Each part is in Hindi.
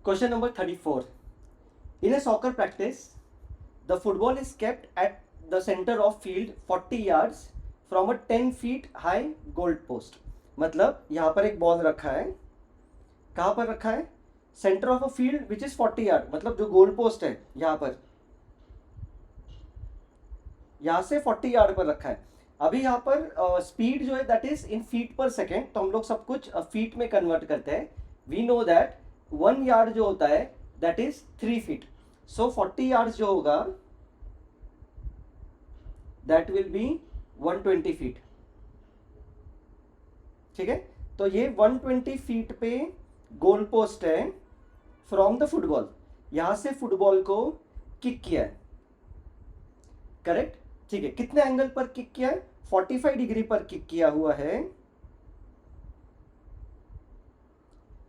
Question number 34. In a soccer practice, the football is kept at the center of field 40 yards from a 10 feet high goal post. मतलब यहाँ पर एक बॉल रखा है, कहाँ पर रखा है? Centre of a field which is 40 yard, मतलब जो गोल पोस्ट है यहाँ पर, यहाँ से 40 यार्ड पर रखा है. अभी यहाँ पर स्पीड जो है दैट इज इन फीट पर सेकेंड, तो हम लोग सब कुछ फीट में कन्वर्ट करते हैं. वी नो दैट 1 यार्ड जो होता है that is 3 feet. So 40 yard जो होगा दैट विल बी 120 फीट. ठीक है, तो ये 120 फीट पे गोल पोस्ट है फ्रॉम द फुटबॉल. यहां से फुटबॉल को किक किया है, करेक्ट. ठीक है, कितने एंगल पर किक किया है? 45 डिग्री पर किक किया हुआ है.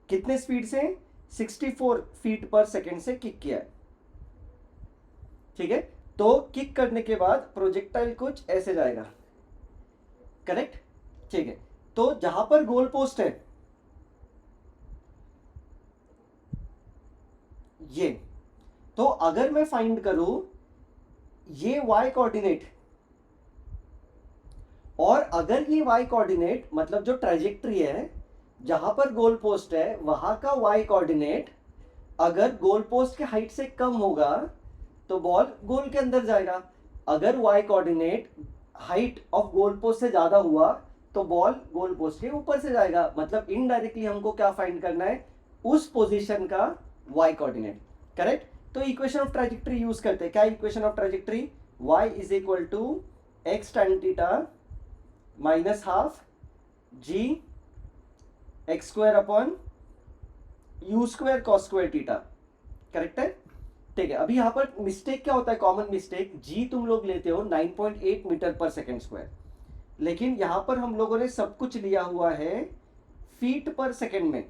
कितने स्पीड से? 64 फीट पर सेकेंड से किक किया है. ठीक है, तो किक करने के बाद प्रोजेक्टाइल कुछ ऐसे जाएगा, करेक्ट. ठीक है, तो जहां पर गोल पोस्ट है ये, तो अगर मैं फाइंड करूं ये y कोऑर्डिनेट, और अगर ये y कोऑर्डिनेट मतलब जो ट्रेजेक्ट्री है जहां पर गोल पोस्ट है वहां का y कोऑर्डिनेट अगर गोल पोस्ट के हाइट से कम होगा तो बॉल गोल के अंदर जाएगा. अगर y coordinate height of goal post से ज्यादा हुआ तो बॉल गोल पोस्ट के ऊपर से जाएगा. मतलब इनडायरेक्टली हमको क्या फाइंड करना है? उस पोजीशन का y कोऑर्डिनेट, करेक्ट. तो इक्वेशन ऑफ ट्रेजेक्ट्री यूज करते हैं. क्या equation of trajectory? y is equal to x tan theta minus half g x square upon u square cos square theta, correct है. ठीक है, अभी यहाँ पर मिस्टेक क्या होता है? कॉमन मिस्टेक, g तुम लोग लेते हो 9.8 मीटर पर सेकेंड स्क्वायर, लेकिन यहां पर हम लोगों ने सब कुछ लिया हुआ है फीट पर सेकेंड में,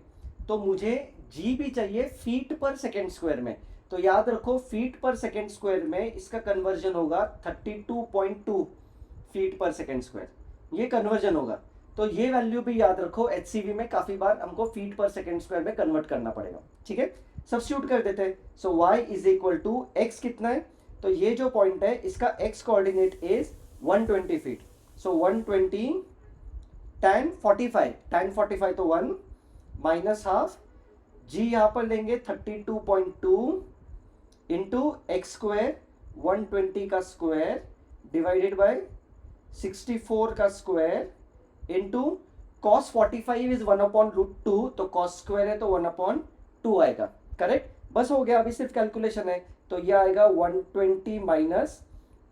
तो मुझे g भी चाहिए फीट पर सेकेंड स्क्वायर में. तो याद रखो फीट पर सेकेंड स्क्वायर में इसका कन्वर्जन होगा 32.2 फीट पर सेकेंड स्क्वायर, ये कन्वर्जन होगा. तो ये वैल्यू भी याद रखो, एचसीवी में काफी बार हमको फीट पर सेकेंड स्क्वायर में कन्वर्ट करना पड़ेगा. ठीक है, सब्स्टिट्यूट कर देते हैं. So y is equal to x कितना है? तो ये जो पॉइंट है इसका x coordinate is 120 feet. So 120 tan 45, tan 45 तो 1 माइनस हाफ g यहां पर लेंगे 32.2 इंटू एक्स स्क्वायर 120 का स्क्वायर डिवाइडेड बाय 64 का स्क्वायर इंटू कॉस 45 इज 1/√2, तो कॉस स्क्वायर है तो 1/2 आएगा, करेक्ट. बस हो गया, अभी सिर्फ कैलकुलेशन है. तो ये आएगा 120 माइनस,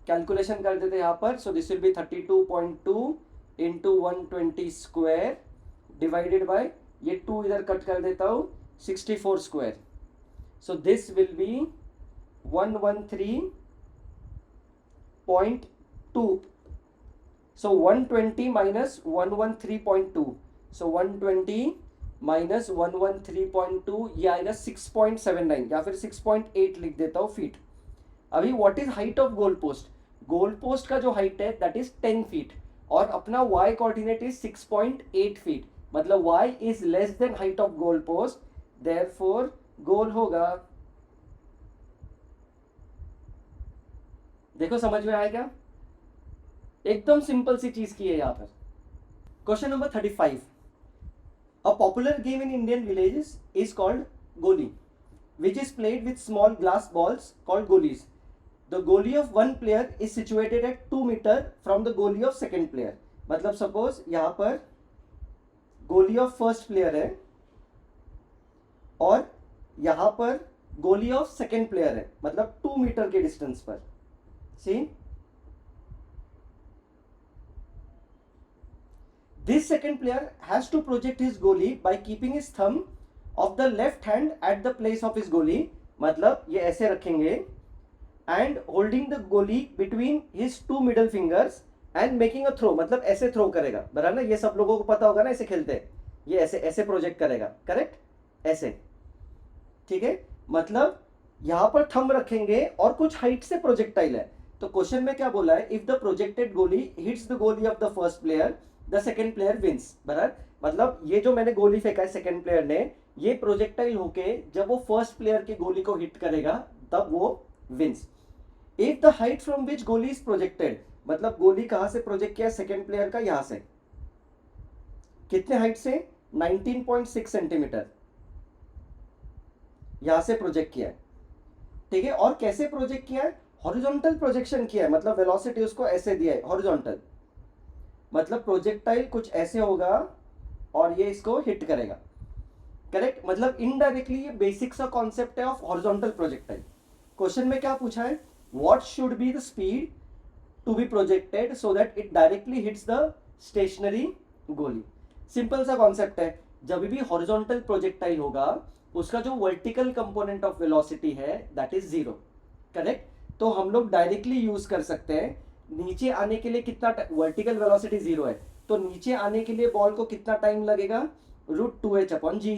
कैलकुलेशन कर देते यहाँ पर. So this will be 32.2 into 120 square divided by, ये 2 इधर कट कर देता हूँ, 64 square. So this will be 113.2. So 120 minus 113.2. So 120 minus 113.2 ये आएगा 6.79 या फिर 6.8 लिख देता हूँ फीट. अभी what is height of goal post? Goal post का जो हाइट है दैट इज 10 फीट और अपना y कोऑर्डिनेट इज 6.8 फीट. मतलब y is less than height of goal post, therefore goal होगा. देखो समझ में आया क्या? एकदम सिंपल सी चीज की है यहां पर. Question number 35. A popular game in Indian villages is called गोली, which is played with small glass balls called goalies. The goalie of one player is situated at 2 meter from the goalie of second player. मतलब सपोज यहां पर गोली ऑफ फर्स्ट प्लेयर है और यहां पर गोली ऑफ सेकेंड प्लेयर है, मतलब 2 मीटर के डिस्टेंस पर. सी, this second player has to project his goalie by keeping his thumb of the left hand at the place of his goalie. मतलब ये ऐसे रखेंगे and holding the goalie between his 2 middle fingers and making a throw. मतलब ऐसे थ्रो करेगा, बराबर ना. ये सब लोगों को पता होगा ना, ऐसे खेलते हैं. ये ऐसे ऐसे प्रोजेक्ट करेगा, करेक्ट, ऐसे. ठीक है, मतलब यहां पर थंब रखेंगे और कुछ हाइट से प्रोजेक्टाइल है. तो क्वेश्चन में क्या बोला है? इफ द प्रोजेक्टेड गोली हिट्स द गोली of the first player the second player wins. बराबर, मतलब ये जो मैंने गोली फेंका है सेकेंड प्लेयर ने, ये प्रोजेक्टाइल होके जब वो फर्स्ट प्लेयर के गोली को हिट करेगा तब वो wins. If the height from which गोली इज प्रोजेक्टेड, मतलब गोली कहां से प्रोजेक्ट किया सेकेंड प्लेयर का, यहां से, कितने हाइट से, 19.6 सेंटीमीटर यहां से प्रोजेक्ट किया है, ठीक है। और कैसे प्रोजेक्ट किया है, हॉरिजॉन्टल प्रोजेक्शन किया है, मतलब वेलोसिटी उसको ऐसे दिया है हॉरिजॉन्टल, मतलब प्रोजेक्टाइल कुछ ऐसे होगा और ये इसको हिट करेगा, करेक्ट। मतलब इनडायरेक्टली ये बेसिक सा कॉन्सेप्ट है ऑफ हॉरिजॉन्टल प्रोजेक्टाइल। क्वेश्चन में क्या पूछा है, what should be the speed to be projected so that it directly hits the stationary गोली। सिंपल सा कॉन्सेप्ट है, जब भी हॉरिजॉन्टल प्रोजेक्टाइल होगा उसका जो वर्टिकल कंपोनेंट ऑफ वेलोसिटी है दैट इज जीरो, करेक्ट। तो हम लोग डायरेक्टली यूज कर सकते हैं, नीचे आने के लिए कितना, वर्टिकल वेलोसिटी जीरो है तो नीचे आने के लिए बॉल को कितना टाइम लगेगा, √2h/g,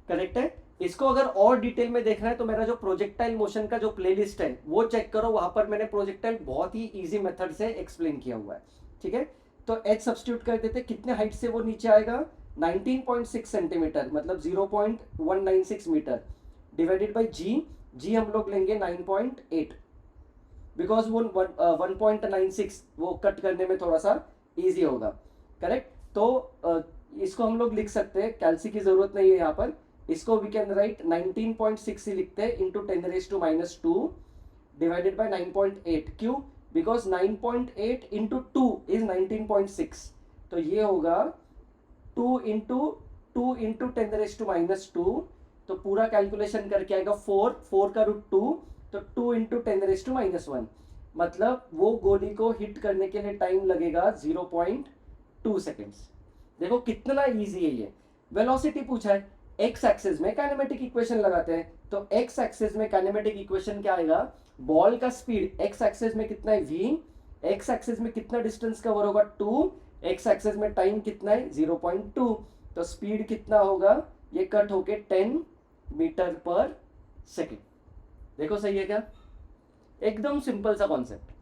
करेक्ट है। इसको अगर और डिटेल में देखना है तो मेरा जो प्रोजेक्टाइल मोशन का जो प्लेलिस्ट है वो चेक करो, वहां पर मैंने प्रोजेक्टाइल बहुत ही इजी मेथड से एक्सप्लेन किया हुआ है, ठीक है। तो h सब्स्टिट्यूट कर देते, कितने हाइट से वो नीचे आएगा, 19.6 सेंटीमीटर, मतलब 0.196 मीटर, डिवाइडेड बाई जी हम लोग लेंगे 9.8, बिकॉज वो 1.96 वो कट करने में थोड़ा सा इजी होगा, करेक्ट। तो इसको हम लोग लिख सकते हैं, कैल्सी की जरूरत नहीं है यहाँ पर, इसको वी कैन राइट 19.6 ही लिखते हैं इंटू 10⁻², डिवाइडेड बाय 9.8, क्यों, बिकॉज 9.8 इंटू 2 इज 19.6, तो ये होगा 2 इंटू 10⁻², तो पूरा कैलकुलेशन करके आएगा 4 का √2, तो 2 इंटू 10⁻⁻1, मतलब वो गोली को हिट करने के लिए टाइम लगेगा 0.2 सेकेंड्स। देखो कितना इजी है ये। वेलोसिटी पूछा है, एक्स एक्सिस में काइनेमेटिक इक्वेशन लगाते हैं, तो एक्स एक्सिस में काइनेमेटिक इक्वेशन क्या आएगा, बॉल का स्पीड एक्स एक्सिस में कितना है v, एक्स एक्सिस में कितना डिस्टेंस कवर होगा 2, एक्स एक्सिस में टाइम कितना है 0.2, तो स्पीड कितना होगा, ये कट होके 10 मीटर पर सेकेंड। देखो सही है क्या, एकदम सिंपल सा कॉन्सेप्ट।